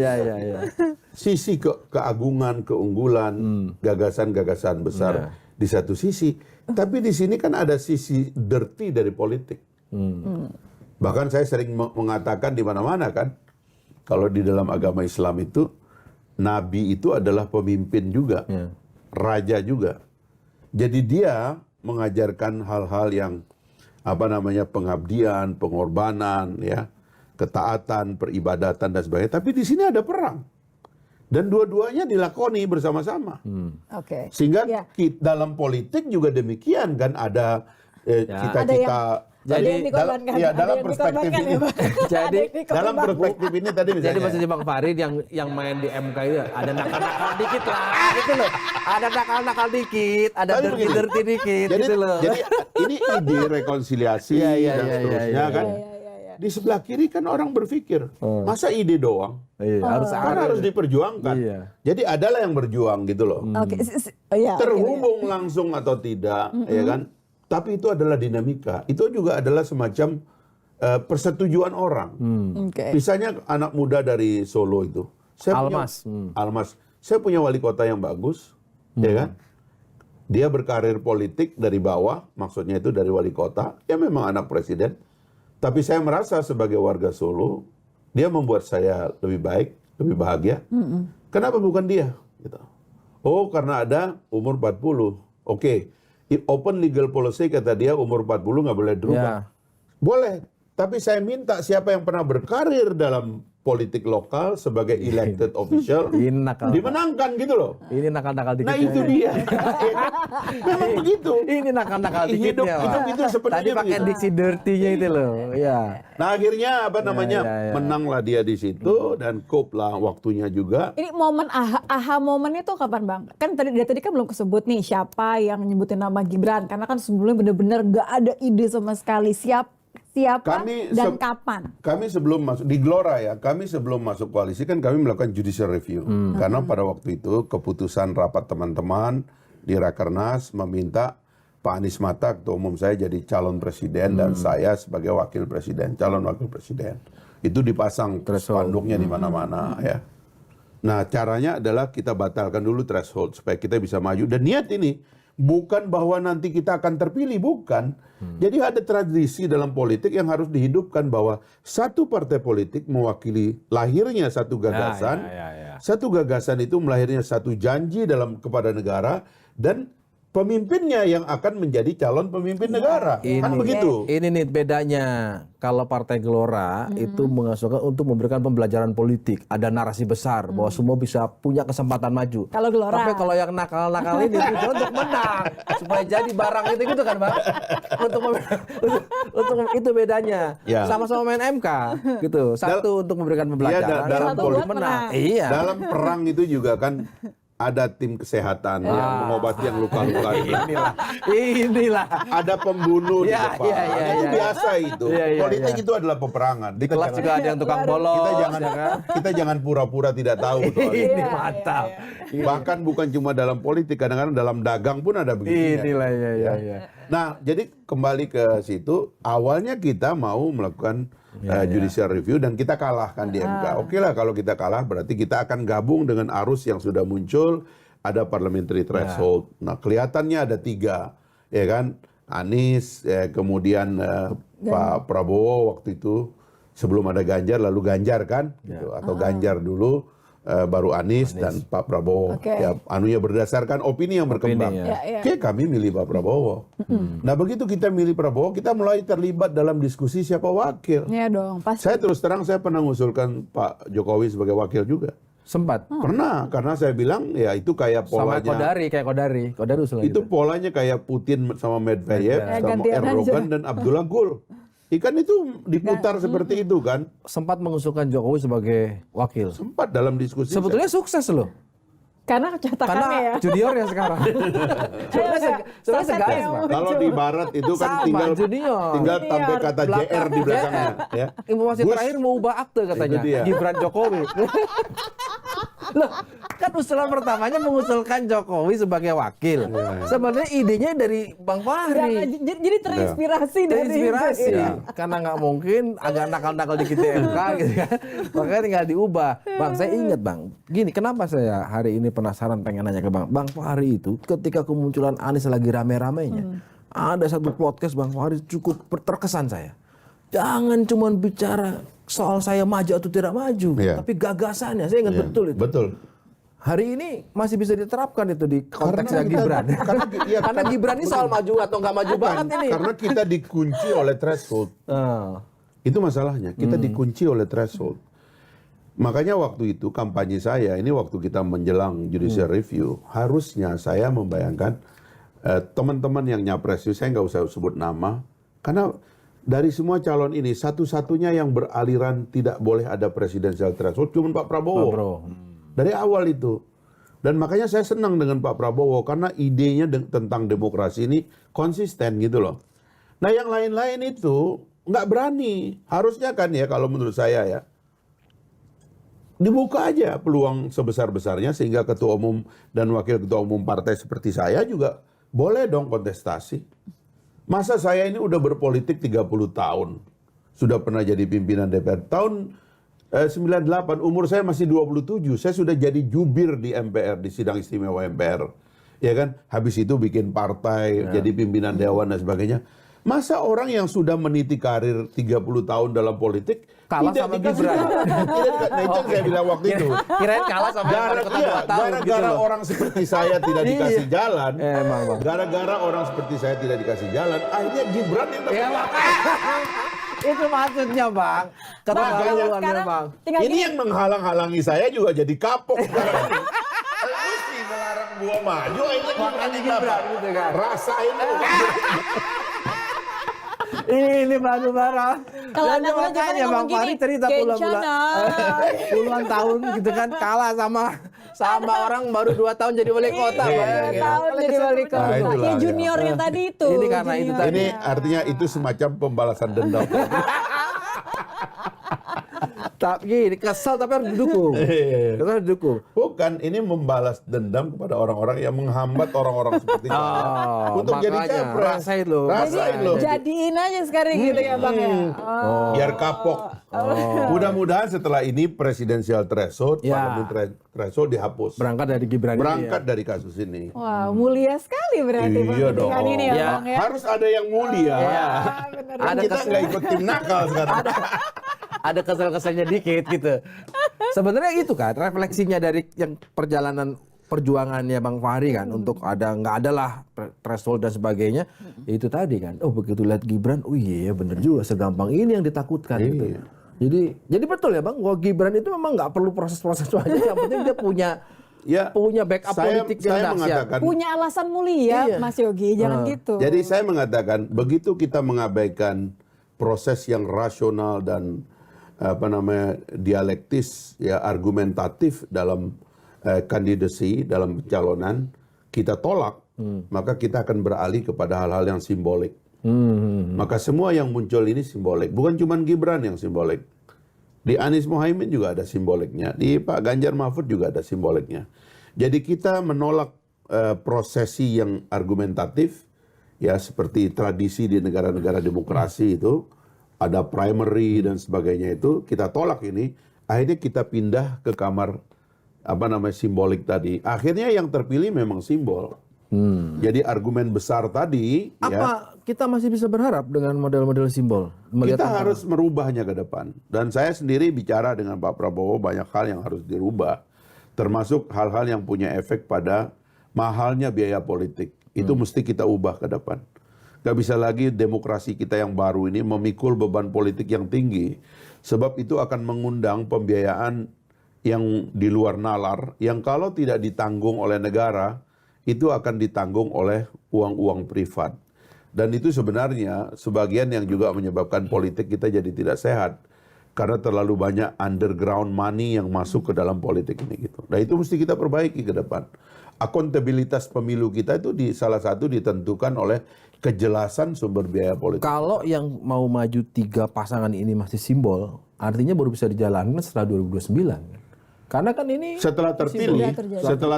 A: Sisi keagungan, keunggulan, gagasan-gagasan besar di satu sisi. Tapi di sini kan ada sisi dirty dari politik. Bahkan saya sering mengatakan di mana-mana kan, kalau di dalam agama Islam itu Nabi itu adalah pemimpin juga, raja juga. Jadi dia mengajarkan hal-hal yang pengabdian, pengorbanan, ketaatan, peribadatan dan sebagainya. Tapi di sini ada perang, dan dua-duanya dilakoni bersama-sama. Sehingga dalam politik juga demikian kan, ada cita-cita
C: Jadi
A: dalam perspektif ini, dalam perspektif ini tadi misalnya.
C: Jadi maksudnya Bang Farid yang main di MK itu ada nakal-nakal dikit lah, gitu loh. Ada nakal-nakal dikit, ada dirty dikit,
A: Jadi,
C: gitu loh.
A: jadi ini ide rekonsiliasi dan seterusnya kan. Di sebelah kiri kan orang berpikir, masa ide doang? Karena harus diperjuangkan. Jadi adalah yang berjuang gitu loh. Terhubung langsung atau tidak, ya kan? Tapi itu adalah dinamika. Itu juga adalah semacam persetujuan orang. Misalnya anak muda dari Solo itu. Almas. Saya punya wali kota yang bagus, ya kan? Dia berkarir politik dari bawah, maksudnya itu dari wali kota. Ya memang anak presiden. Tapi saya merasa sebagai warga Solo, dia membuat saya lebih baik, lebih bahagia. Kenapa bukan dia? Gitu. Oh, karena ada umur 40. Oke. Open legal policy kata dia umur 40 nggak boleh berubah. Boleh, tapi saya minta siapa yang pernah berkarir dalam politik lokal sebagai elected official dimenangkan gitu loh.
C: Ini nakal-nakal dikit.
A: Nah itu dia. Memang begitu.
C: Ini nakal-nakal dikitnya.
A: Hidup itu sepertinya
C: tadi pakai diksi dirty-nya itu loh. Ya.
A: Nah akhirnya menanglah dia di situ dan cope lah waktunya juga.
B: Ini momen aha momen itu kapan Bang? Kan tadi kan belum kesebut nih siapa yang nyebutin nama Gibran karena kan sebelumnya benar-benar gak ada ide sama sekali siapa dan kapan? Kami
A: sebelum masuk di Gelora ya, kami sebelum masuk koalisi kan kami melakukan judicial review. Karena pada waktu itu keputusan rapat teman-teman di Rakernas meminta Pak Anies Mata, ketua umum saya jadi calon presiden dan saya sebagai wakil presiden, calon wakil presiden. Itu dipasang spanduknya di mana-mana ya. Nah caranya adalah kita batalkan dulu threshold supaya kita bisa maju. Dan niat ini bukan bahwa nanti kita akan terpilih, bukan. Jadi ada tradisi dalam politik yang harus dihidupkan bahwa satu partai politik mewakili lahirnya satu gagasan. Satu gagasan itu melahirnya satu janji kepada negara dan pemimpinnya yang akan menjadi calon pemimpin negara. Kan begitu.
C: Ini nih bedanya. Kalau Partai Gelora itu mengusulkan untuk memberikan pembelajaran politik. Ada narasi besar bahwa semua bisa punya kesempatan maju.
B: Kalau Gelora.
C: Tapi kalau yang nakal-nakal ini untuk menang. Supaya jadi barang itu gitu kan Bang. Untuk itu bedanya. Sama-sama main MK gitu. Satu untuk memberikan pembelajaran.
A: Dalam politik
C: menang.
A: Dalam perang itu juga kan ada tim kesehatan yang mengobati yang luka-luka.
C: Inilah.
A: Ada pembunuh di depan. Itu biasa itu. Politik itu adalah peperangan.
C: Di kelas juga ada yang tukang bolos.
A: Kita jangan pura-pura tidak tahu.
C: Ini mantap.
A: Bahkan bukan cuma dalam politik, kadang-kadang dalam dagang pun ada begitu.
C: Inilah ya.
A: Nah, jadi kembali ke situ, awalnya kita mau melakukan judicial review dan kita kalahkan di MK. Oke lah kalau kita kalah berarti kita akan gabung dengan arus yang sudah muncul, ada parliamentary threshold. Nah kelihatannya ada 3, ya kan, Anies, kemudian Pak Prabowo waktu itu sebelum ada Ganjar, lalu Ganjar kan, gitu. Atau Ganjar dulu, baru Anies dan Pak Prabowo. Ya, anunya berdasarkan opini yang berkembang. Oke, kami milih Pak Prabowo. Nah begitu kita milih Prabowo, kita mulai terlibat dalam diskusi siapa wakil.
B: Iya dong, pasti.
A: Saya terus terang saya pernah mengusulkan Pak Jokowi sebagai wakil juga.
C: Sempat.
A: Pernah, karena saya bilang ya itu kayak polanya.
C: Sama Kodari usulan
A: itu polanya kayak Putin sama Medvedev, sama Erdogan dan Abdullah Gül. Ikan itu diputar seperti itu kan.
C: Sempat mengusulkan Jokowi sebagai wakil.
A: Sempat dalam diskusi.
C: Sebetulnya sukses loh.
B: Karena catakannya ya.
C: Junior ya sekarang. Sebenarnya segaris Pak.
A: Kalau di barat itu kan tinggal tampil kata JR di belakangnya. Ya.
C: Informasi terakhir mau ubah akte katanya. Gibran Jokowi. Loh, kan usulan pertamanya mengusulkan Jokowi sebagai wakil. Sebenarnya idenya dari Bang Fahri.
B: Jadi terinspirasi dari
C: itu. Karena nggak mungkin agak nakal-nakal dikit di MK gitu kan. Makanya tinggal diubah. Bang, saya ingat Bang. Gini, kenapa saya hari ini penasaran pengen nanya ke Bang Fahri itu ketika kemunculan Anies lagi rame-ramenya. Ada satu podcast Bang Fahri cukup terkesan saya. Jangan cuma bicara soal saya maju atau tidak maju, tapi gagasannya. Saya ingat betul itu.
A: Betul.
C: Hari ini masih bisa diterapkan itu di konteksnya Gibran. Karena Gibran ini soal maju atau nggak maju banget ini.
A: Karena kita dikunci oleh threshold. Itu masalahnya. Kita dikunci oleh threshold. Makanya waktu itu kampanye saya, ini waktu kita menjelang judicial review, harusnya saya membayangkan teman-teman yang nyapres itu, saya nggak usah sebut nama, karena dari semua calon ini satu-satunya yang beraliran tidak boleh ada presidensial threshold cuma Pak Prabowo. Dari awal itu. Dan makanya saya senang dengan Pak Prabowo karena idenya tentang demokrasi ini konsisten gitu loh. Nah yang lain-lain itu nggak berani. Harusnya kan ya kalau menurut saya ya, dibuka aja peluang sebesar-besarnya sehingga ketua umum dan wakil ketua umum partai seperti saya juga boleh dong kontestasi. Masa saya ini udah berpolitik 30 tahun. Sudah pernah jadi pimpinan DPR. Tahun 98, umur saya masih 27. Saya sudah jadi jubir di MPR, di sidang istimewa MPR. Ya kan? Habis itu bikin partai, jadi pimpinan dewan dan sebagainya. Masa orang yang sudah meniti karir 30 tahun dalam politik
C: kalah
A: tidak
C: sama
A: dikasih
C: Gibran.
A: jalan. Nah itu yang saya bilang waktu itu.
C: Kirain kalah sama yang wali kota 2 tahun gitu
A: Gara-gara
C: loh.
A: orang seperti saya tidak dikasih jalan,
C: Emang, Bang.
A: gara-gara orang seperti saya tidak dikasih jalan, akhirnya Gibran yang dapat.
C: Ya, itu maksudnya, Bang. Keterlaluan
B: sekarang
C: Bang.
B: tinggal
A: Ini
B: gini.
A: yang menghalang-halangi saya juga jadi kapok sekarang. Lu sih melarang gua maju, akhirnya Gibran yang dapat.
C: gitu kan.
A: Rasain lu.
C: Ini baru-baru.
B: Kalau
C: Dan
B: anak muda zaman
C: makanya
B: ngomong
C: Bang Fahri
B: gini,
C: cerita
B: "Kencana."
C: puluhan tahun gitu kan kalah sama orang baru 2 tahun jadi wali kota.
B: Iya,
C: Bang.
B: tahun jadi wali kota.
A: Nah, itulah,
B: Ya
A: ya.
B: juniornya tadi itu.
C: Ini karena itu
B: juniornya.
C: tadi.
A: Ini artinya itu semacam pembalasan dendam.
C: Tapi kesel tapi harus didukung. Kita harus didukung.
A: Bukan, ini membalas dendam kepada orang-orang yang menghambat orang-orang seperti saya untuk jadi
C: makanya,
A: capres.
C: rasain lo.
A: Rasain lo.
B: Jadiin aja sekarang gitu ya Bang ya.
A: Biar kapok. Mudah-mudahan setelah ini presidensial threshold,
C: Ya.
A: parliamentary threshold dihapus.
C: Berangkat dari Gibran
A: Berangkat
C: ini.
A: dari kasus ini.
B: Wah, mulia sekali berarti
A: Iya dong.
B: pemilihan ini ya
C: Ya.
B: Bang ya.
A: Harus ada yang mulia.
C: Ya.
B: bener.
A: Kan
C: Ada
A: kita nggak ikut tim nakal sekarang.
C: Ada kesel-keselnya dikit gitu. Sebenarnya itu kan refleksinya dari yang perjalanan perjuangannya Bang Fahri kan untuk nggak ada lah threshold dan sebagainya. Itu tadi kan. Oh begitu lihat Gibran, oh iya bener juga segampang ini yang ditakutkan gitu. Jadi betul ya Bang, bahwa Gibran itu memang nggak perlu proses-proses banyak. Yang penting dia punya backup politik yang
A: saya
C: dahsyat.
A: mengatakan,
B: Punya alasan mulia
C: Iya.
B: Mas Yogi, jangan gitu.
A: jadi saya mengatakan begitu kita mengabaikan proses yang rasional dan dialektis ya argumentatif dalam kandidasi dalam pencalonan kita tolak, maka kita akan beralih kepada hal-hal yang simbolik. Maka semua yang muncul ini simbolik, bukan cuma Gibran yang simbolik. Di Anies Mohaimin juga ada simboliknya, di Pak Ganjar Mahfud juga ada simboliknya. Jadi kita menolak prosesi yang argumentatif, ya seperti tradisi di negara-negara demokrasi itu, ada primary dan sebagainya itu, kita tolak ini, akhirnya kita pindah ke kamar simbolik tadi. Akhirnya yang terpilih memang simbol. Jadi argumen besar tadi, ya,
C: Kita masih bisa berharap dengan model-model simbol?
A: kita harus merubahnya ke depan. Dan saya sendiri bicara dengan Pak Prabowo banyak hal yang harus dirubah. Termasuk hal-hal yang punya efek pada mahalnya biaya politik. Itu mesti kita ubah ke depan. Gak bisa lagi demokrasi kita yang baru ini memikul beban politik yang tinggi. Sebab itu akan mengundang pembiayaan yang di luar nalar, yang kalau tidak ditanggung oleh negara, itu akan ditanggung oleh uang-uang privat. Dan itu sebenarnya sebagian yang juga menyebabkan politik kita jadi tidak sehat. Karena terlalu banyak underground money yang masuk ke dalam politik ini gitu. Nah itu mesti kita perbaiki ke depan. Akuntabilitas pemilu kita itu salah satu ditentukan oleh kejelasan sumber biaya politik.
C: Kalau yang mau maju 3 pasangan ini masih simbol, artinya baru bisa dijalankan setelah 2029. Karena kan ini
A: Setelah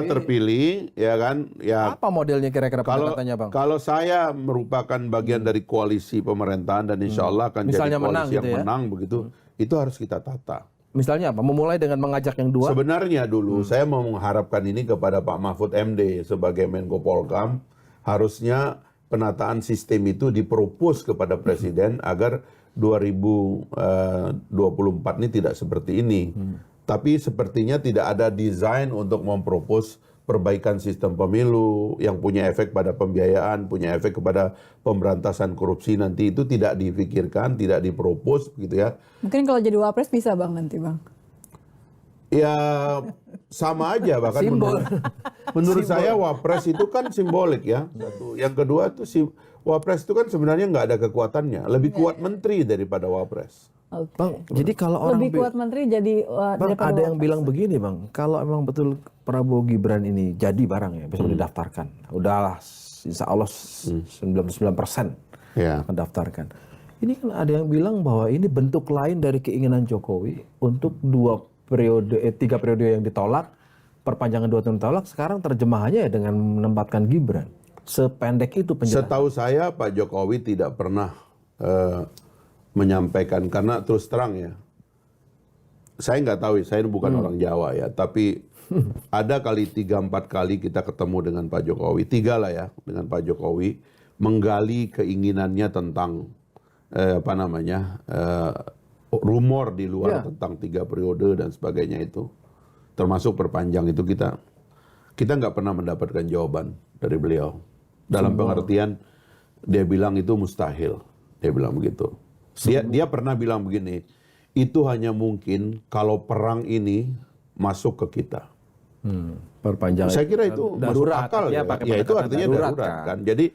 A: terpilih, ya kan, ya
C: apa modelnya kira-kira
A: kalau
C: pendekatannya Bang?
A: kalau saya merupakan bagian dari koalisi pemerintahan dan insya Allah akan
C: Misalnya
A: jadi
C: menang
A: koalisi yang
C: gitu ya?
A: menang begitu, itu harus kita tata.
C: Misalnya apa? Memulai dengan mengajak yang 2?
A: Sebenarnya dulu saya mau mengharapkan ini kepada Pak Mahfud MD sebagai Menko Polkam, harusnya penataan sistem itu dipropos kepada Presiden agar 2024 ini tidak seperti ini. Tapi sepertinya tidak ada desain untuk mempropos perbaikan sistem pemilu yang punya efek pada pembiayaan, punya efek kepada pemberantasan korupsi nanti itu tidak dipikirkan, tidak dipropos gitu ya.
B: Mungkin kalau jadi wapres bisa Bang nanti Bang.
A: Ya sama aja bahkan
C: Simbol.
A: menurut saya Wapres itu kan simbolik ya. Satu. Yang kedua tuh Wapres itu kan sebenarnya nggak ada kekuatannya, lebih kuat menteri daripada Wapres.
C: Bang, jadi kalau orang
B: Lebih kuat menteri jadi
C: Bang,
B: daripada
C: ada yang
B: wapres.
C: bilang begini bang, kalau emang betul Prabowo Gibran ini jadi barang ya, bisa didaftarkan. Udahlah, insya Allah 99%
A: Ya.
C: mendaftarkan. Ini kan ada yang bilang bahwa ini bentuk lain dari keinginan Jokowi untuk 3 periode yang ditolak, perpanjangan 2 tahun ditolak, sekarang terjemahannya ya dengan menempatkan Gibran. Sependek itu penjelasan.
A: Setahu saya Pak Jokowi tidak pernah menyampaikan, karena terus terang ya, saya nggak tahu, saya bukan orang Jawa ya, tapi ada kali 3-4 kali kita ketemu dengan Pak Jokowi, 3 lah ya, dengan Pak Jokowi menggali keinginannya tentang rumor di luar tentang 3 periode dan sebagainya itu, termasuk perpanjang itu kita nggak pernah mendapatkan jawaban dari beliau. Dalam pengertian dia bilang itu mustahil, dia bilang begitu. Dia pernah bilang begini, itu hanya mungkin kalau perang ini masuk ke kita.
C: Perpanjangan.
A: Saya kira itu masuk
C: darurat,
A: akal ya.
C: pakai
A: Ya itu
C: pendekatan
A: artinya darurat kan. Jadi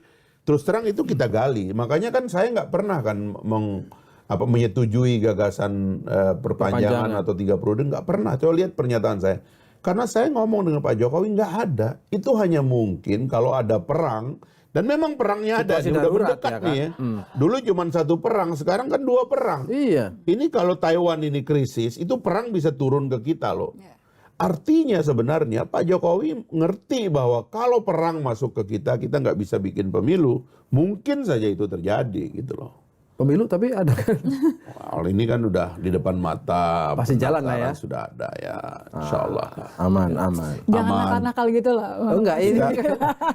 A: terus terang itu kita gali. Makanya kan saya nggak pernah kan menyetujui gagasan perpanjangan atau 3 periode, nggak pernah. Coba lihat pernyataan saya. Karena saya ngomong dengan Pak Jokowi nggak ada. Itu hanya mungkin kalau ada perang. Dan memang perangnya ada,
C: Situasi
A: udah
C: darurat,
A: mendekat
C: ya kan?
A: nih ya. Dulu cuma 1 perang, sekarang kan 2 perang.
C: Iya.
A: Ini kalau Taiwan ini krisis, itu perang bisa turun ke kita loh. Artinya sebenarnya Pak Jokowi ngerti bahwa kalau perang masuk ke kita nggak bisa bikin pemilu. Mungkin saja itu terjadi gitu loh.
C: Pemilu tapi ada kan?
A: Hal ini kan udah di depan mata.
C: Pasti jalan lah ya.
A: pendaftaran sudah ada ya, insya Allah.
C: Aman.
B: Jangan
A: aman.
B: nakal-nakal gitu lah.
C: Oh enggak, ini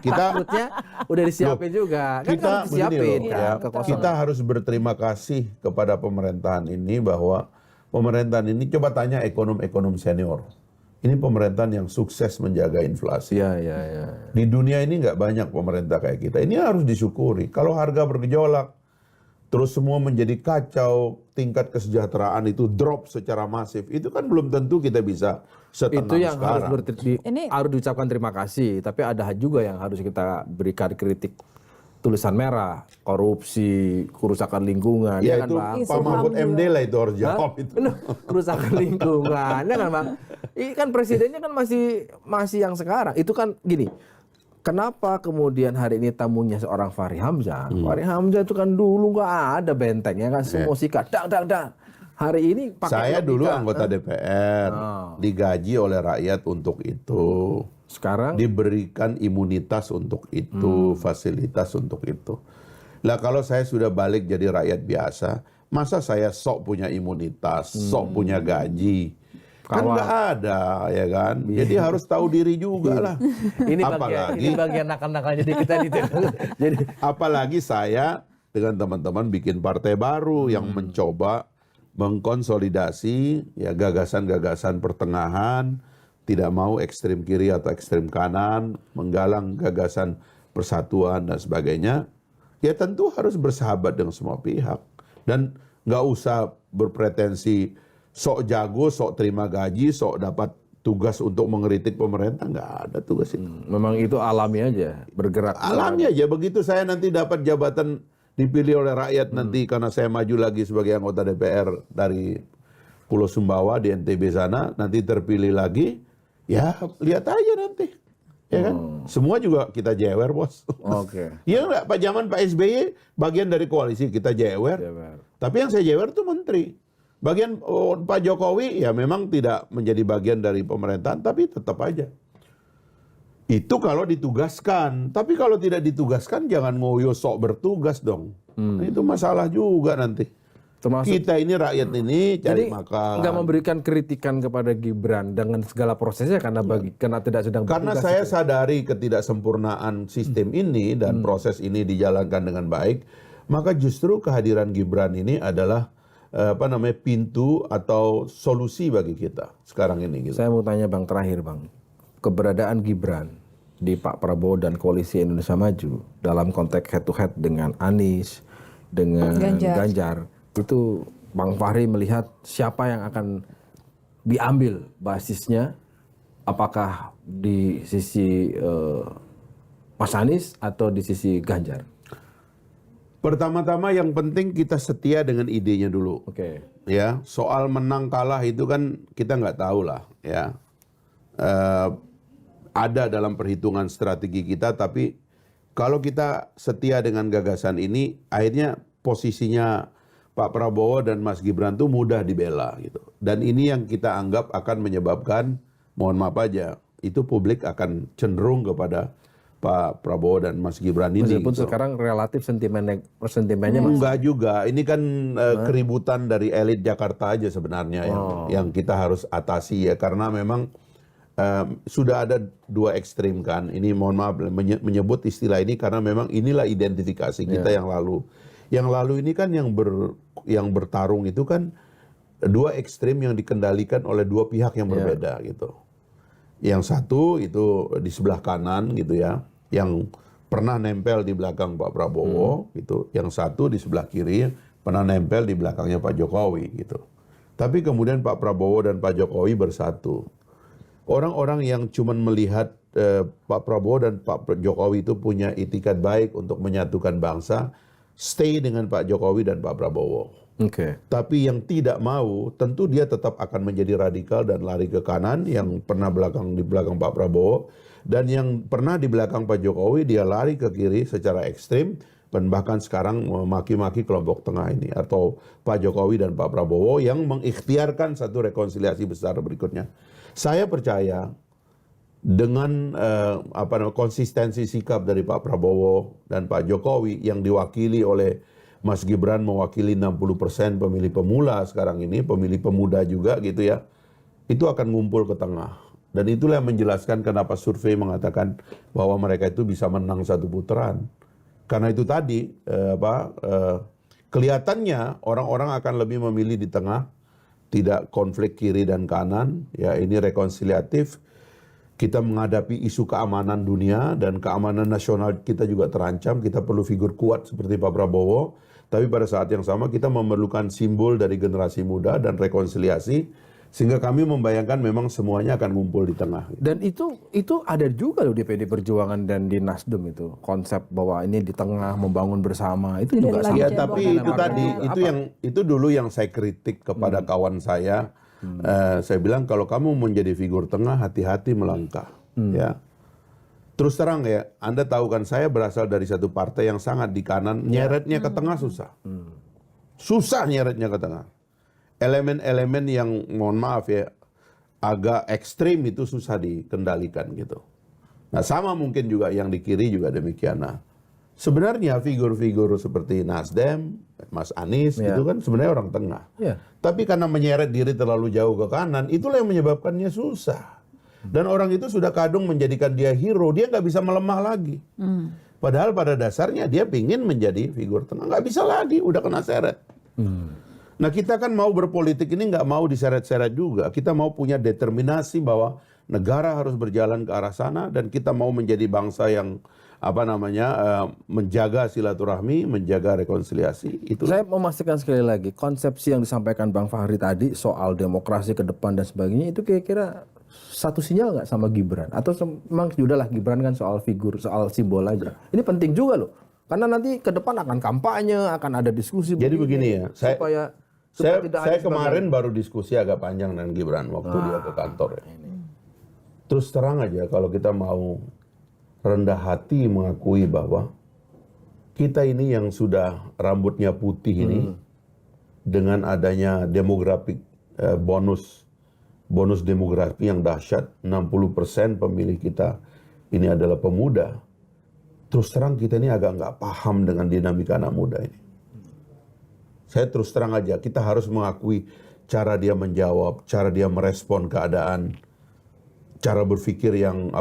A: Kita
C: maksudnya udah disiapin juga. Kan
A: kita
C: harus disiapin
A: begini loh,
C: kan,
A: ya,
C: kekosongan.
A: kita harus berterima kasih kepada pemerintahan ini bahwa pemerintahan ini, coba tanya ekonom-ekonom senior. Ini pemerintahan yang sukses menjaga inflasi.
C: Iya.
A: Di dunia ini nggak banyak pemerintah kayak kita. Ini harus disyukuri. Kalau harga bergejolak, terus semua menjadi kacau, tingkat kesejahteraan itu drop secara masif, itu kan belum tentu kita bisa setenang
C: Itu yang
A: sekarang.
C: harus diucapkan terima kasih, tapi ada juga yang harus kita berikan kritik. Tulisan merah, korupsi, kerusakan lingkungan,
A: Ya
C: kan
A: itu
C: Bang?
A: Pak Mahfud MD lah itu harus jawab itu.
C: Loh, kerusakan lingkungan, ya kan Bang? Ini kan presidennya kan masih yang sekarang. Itu kan gini, kenapa kemudian hari ini tamunya seorang Fahri Hamzah? Fahri Hamzah itu kan dulu nggak ada bentengnya kan, semua sikat, dang. Hari ini pakai
A: Saya dulu
C: logika.
A: anggota DPR, digaji oleh rakyat untuk itu.
C: Sekarang
A: Diberikan imunitas untuk itu, fasilitas untuk itu. Lah kalau saya sudah balik jadi rakyat biasa, masa saya sok punya imunitas, sok punya gaji? Kan nggak ada, ya kan? Jadi harus tahu diri juga lah.
C: ini bagian nakal-nakalnya di kita itu. Jadi
A: Apalagi saya dengan teman-teman bikin partai baru yang mencoba mengkonsolidasi ya gagasan-gagasan pertengahan, tidak mau ekstrem kiri atau ekstrem kanan, menggalang gagasan persatuan dan sebagainya. Ya tentu harus bersahabat dengan semua pihak dan nggak usah berpretensi sok jago, sok terima gaji, sok dapat tugas untuk mengkritik pemerintah. Nggak ada tugas itu.
C: memang itu alami aja, bergerak.
A: Alami aja, begitu saya nanti dapat jabatan dipilih oleh rakyat nanti karena saya maju lagi sebagai anggota DPR dari Pulau Sumbawa di NTB sana, nanti terpilih lagi, ya lihat aja nanti. Ya kan? Semua juga kita jewer, Bos.
C: Oke.
A: Iya enggak, Pak zaman Pak SBY bagian dari koalisi kita jewer. Tapi yang saya jewer itu menteri. Bagian Pak Jokowi ya memang tidak menjadi bagian dari pemerintahan, tapi tetap aja. Itu kalau ditugaskan. Tapi kalau tidak ditugaskan jangan ngoyo sok bertugas dong. Nah, itu masalah juga nanti.
C: Termasuk
A: Kita ini rakyat ini cari makan.
C: nggak memberikan kritikan kepada Gibran dengan segala prosesnya karena tidak sedang
A: Karena
C: bertugas
A: saya
C: itu.
A: sadari ketidaksempurnaan sistem ini dan proses ini dijalankan dengan baik, maka justru kehadiran Gibran ini adalah pintu atau solusi bagi kita sekarang ini. Gitu.
C: Saya mau tanya Bang terakhir Bang, keberadaan Gibran di Pak Prabowo dan koalisi Indonesia Maju dalam konteks head to head dengan Anies, dengan Ganjar, itu Bang Fahri melihat siapa yang akan diambil basisnya, apakah di sisi Mas Anies atau di sisi Ganjar?
A: Pertama-tama yang penting kita setia dengan idenya dulu.
C: Oke.
A: Ya, soal menang kalah itu kan kita nggak tahu lah. Ya, ada dalam perhitungan strategi kita, tapi kalau kita setia dengan gagasan ini, akhirnya posisinya Pak Prabowo dan Mas Gibran tuh mudah dibela gitu. Dan ini yang kita anggap akan menyebabkan, mohon maaf aja, itu publik akan cenderung kepada Pak Prabowo dan Mas Gibran ini.
C: Meskipun
A: gitu.
C: sekarang relatif sentimennya
A: Enggak juga. Ini kan keributan dari elit Jakarta aja sebenarnya yang kita harus atasi ya, karena memang sudah ada dua ekstrim kan. Ini mohon maaf menyebut istilah ini karena memang inilah identifikasi kita yang lalu. Yang lalu ini kan yang bertarung itu kan dua ekstrim yang dikendalikan oleh dua pihak yang berbeda gitu. Yang satu itu di sebelah kanan gitu ya, yang pernah nempel di belakang Pak Prabowo gitu. Yang satu di sebelah kiri pernah nempel di belakangnya Pak Jokowi gitu. Tapi kemudian Pak Prabowo dan Pak Jokowi bersatu. Orang-orang yang cuma melihat Pak Prabowo dan Pak Jokowi itu punya itikat baik untuk menyatukan bangsa, stay dengan Pak Jokowi dan Pak Prabowo.
C: Oke.
A: Tapi yang tidak mau, tentu dia tetap akan menjadi radikal dan lari ke kanan, yang pernah di belakang Pak Prabowo, dan yang pernah di belakang Pak Jokowi, dia lari ke kiri secara ekstrim, dan bahkan sekarang memaki-maki kelompok tengah ini, atau Pak Jokowi dan Pak Prabowo yang mengikhtiarkan satu rekonsiliasi besar berikutnya. Saya percaya dengan konsistensi sikap dari Pak Prabowo dan Pak Jokowi yang diwakili oleh Mas Gibran, mewakili 60% pemilih pemula sekarang ini, pemilih pemuda juga gitu ya, itu akan ngumpul ke tengah. Dan itulah yang menjelaskan kenapa survei mengatakan bahwa mereka itu bisa menang satu putaran. Karena itu tadi, kelihatannya orang-orang akan lebih memilih di tengah, tidak konflik kiri dan kanan, ya ini rekonsiliatif. Kita menghadapi isu keamanan dunia dan keamanan nasional kita juga terancam, kita perlu figur kuat seperti Pak Prabowo. Tapi pada saat yang sama kita memerlukan simbol dari generasi muda dan rekonsiliasi, sehingga kami membayangkan memang semuanya akan ngumpul di tengah.
C: Dan itu ada juga loh di PD Perjuangan dan di Nasdem itu konsep bahwa ini di tengah membangun bersama itu juga sama.
A: Ya, tapi itu tadi itu dulu yang saya kritik kepada kawan saya. Saya bilang kalau kamu menjadi figur tengah, hati-hati melangkah. Ya. Terus terang ya, Anda tahu kan saya berasal dari satu partai yang sangat di kanan, nyeretnya ke tengah susah. Susah nyeretnya ke tengah. Elemen-elemen yang mohon maaf ya, agak ekstrim itu susah dikendalikan gitu. Nah sama mungkin juga yang di kiri juga demikian. Nah sebenarnya figur-figur seperti Nasdem, Mas Anies itu kan sebenarnya orang tengah. Tapi karena menyeret diri terlalu jauh ke kanan, itulah yang menyebabkannya susah. Dan orang itu sudah kadung menjadikan dia hero, dia nggak bisa melemah lagi. Padahal pada dasarnya dia pingin menjadi figur tengah, nggak bisa lagi, udah kena seret. Nah kita kan mau berpolitik ini nggak mau diseret-seret juga. Kita mau punya determinasi bahwa negara harus berjalan ke arah sana dan kita mau menjadi bangsa yang menjaga silaturahmi, menjaga rekonsiliasi. Itu.
C: Saya memastikan sekali lagi konsepsi yang disampaikan Bang Fahri tadi soal demokrasi ke depan dan sebagainya itu kira-kira satu sinyal nggak sama Gibran? Atau memang sudahlah Gibran kan soal figur, soal simbol aja. Ini penting juga loh. Karena nanti ke depan akan kampanye, akan ada diskusi.
A: Jadi begini ya, saya kemarin baru diskusi agak panjang dengan Gibran waktu dia ke kantor. Ya. Terus terang aja kalau kita mau rendah hati mengakui bahwa kita ini yang sudah rambutnya putih ini dengan adanya demografik bonus demografi yang dahsyat, 60% pemilih kita ini adalah pemuda. Terus terang kita ini agak nggak paham dengan dinamika anak muda ini. Saya terus terang aja, kita harus mengakui cara dia menjawab, cara dia merespon keadaan, cara berpikir yang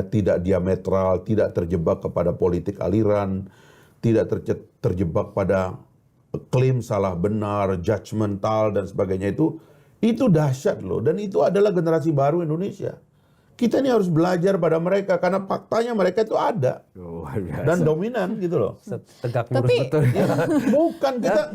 A: tidak diametral, tidak terjebak kepada politik aliran, tidak terjebak pada klaim salah benar, judgmental dan sebagainya itu dahsyat loh. Dan itu adalah generasi baru Indonesia. Kita ini harus belajar pada mereka karena faktanya mereka itu ada dan dominan gitu loh.
C: Tegak lurus
B: Tapi-
C: betul.
A: Bukan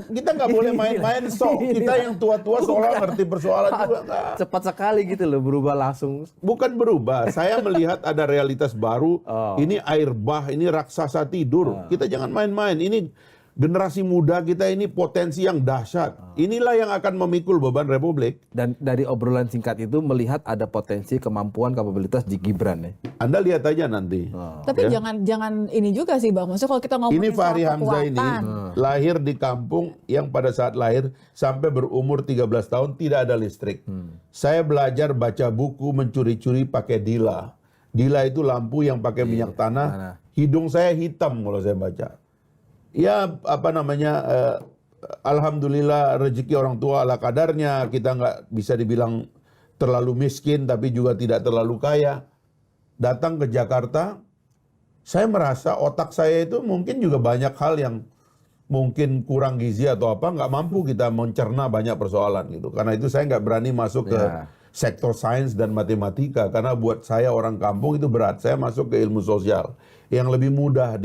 A: kita nggak boleh main-main sok. Kita yang tua-tua seolah ngerti persoalan juga nggak.
C: Cepat sekali gitu loh berubah langsung.
A: Bukan berubah. Saya melihat ada realitas baru. Ini air bah, ini raksasa tidur. Kita jangan main-main. Ini generasi muda kita ini potensi yang dahsyat. Inilah yang akan memikul beban Republik.
C: Dan dari obrolan singkat itu melihat ada potensi kemampuan kapabilitas di Gibran ya.
A: Anda lihat aja nanti.
B: Tapi jangan ini juga sih Bang. Maksudnya kalau kita ngomongin
A: Ini
B: soal
A: Fahri Hamzah ini
B: kekuatan.
A: lahir di kampung yang pada saat lahir sampai berumur 13 tahun tidak ada listrik. Saya belajar baca buku mencuri-curi pakai dila. Dila itu lampu yang pakai minyak tanah. Hidung saya hitam kalau saya baca. Ya apa namanya, alhamdulillah rezeki orang tua ala kadarnya. Kita nggak bisa dibilang terlalu miskin tapi juga tidak terlalu kaya. Datang ke Jakarta, saya merasa otak saya itu mungkin juga banyak hal yang mungkin kurang gizi atau apa, nggak mampu kita mencerna banyak persoalan gitu. Karena itu saya nggak berani masuk ke sektor sains dan matematika karena buat saya orang kampung itu berat. Saya masuk ke ilmu sosial yang lebih mudah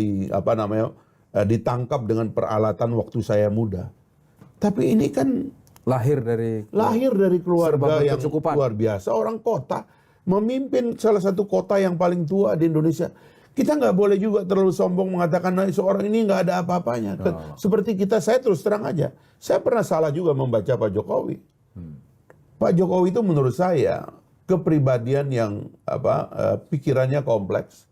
A: ditangkap dengan peralatan waktu saya muda. Tapi ini kan
C: Lahir dari
A: keluarga
C: serba
A: yang
C: berkecukupan.
A: luar biasa, orang kota memimpin salah satu kota yang paling tua di Indonesia. Kita nggak boleh juga terlalu sombong mengatakan nah, seorang ini nggak ada apa-apanya. Seperti saya terus terang aja, saya pernah salah juga membaca Pak Jokowi. Pak Jokowi itu menurut saya kepribadian yang pikirannya kompleks,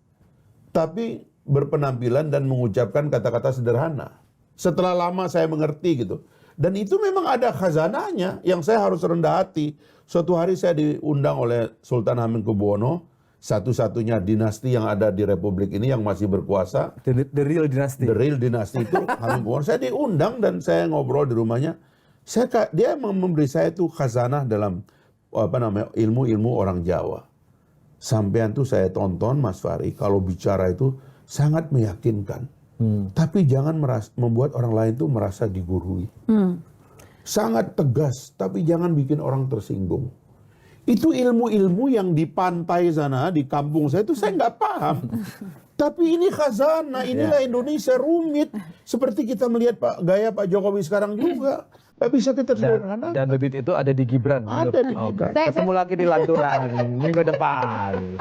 A: tapi berpenampilan dan mengucapkan kata-kata sederhana. Setelah lama saya mengerti gitu. Dan itu memang ada khazanahnya yang saya harus rendah hati. Suatu hari saya diundang oleh Sultan Hamengkubuwono, satu-satunya dinasti yang ada di Republik ini yang masih berkuasa.
C: The real dynasty.
A: The real dynasty itu Hamengkubuwono. Saya diundang dan saya ngobrol di rumahnya. Dia memberi saya itu khazanah dalam ilmu-ilmu orang Jawa. Sampean tuh saya tonton Mas Fahri, kalau bicara itu sangat meyakinkan. Tapi jangan membuat orang lain tuh merasa digurui. Sangat tegas, tapi jangan bikin orang tersinggung. Itu ilmu-ilmu yang di pantai sana, di kampung saya itu saya nggak paham. Tapi ini khazanah, inilah Indonesia rumit. Seperti kita melihat gaya Pak Jokowi sekarang juga. Nggak bisa kita sederhana.
C: Dan bibit itu ada di Gibran.
A: Ada di Gibran.
C: Ketemu lagi di Lanturan minggu depan.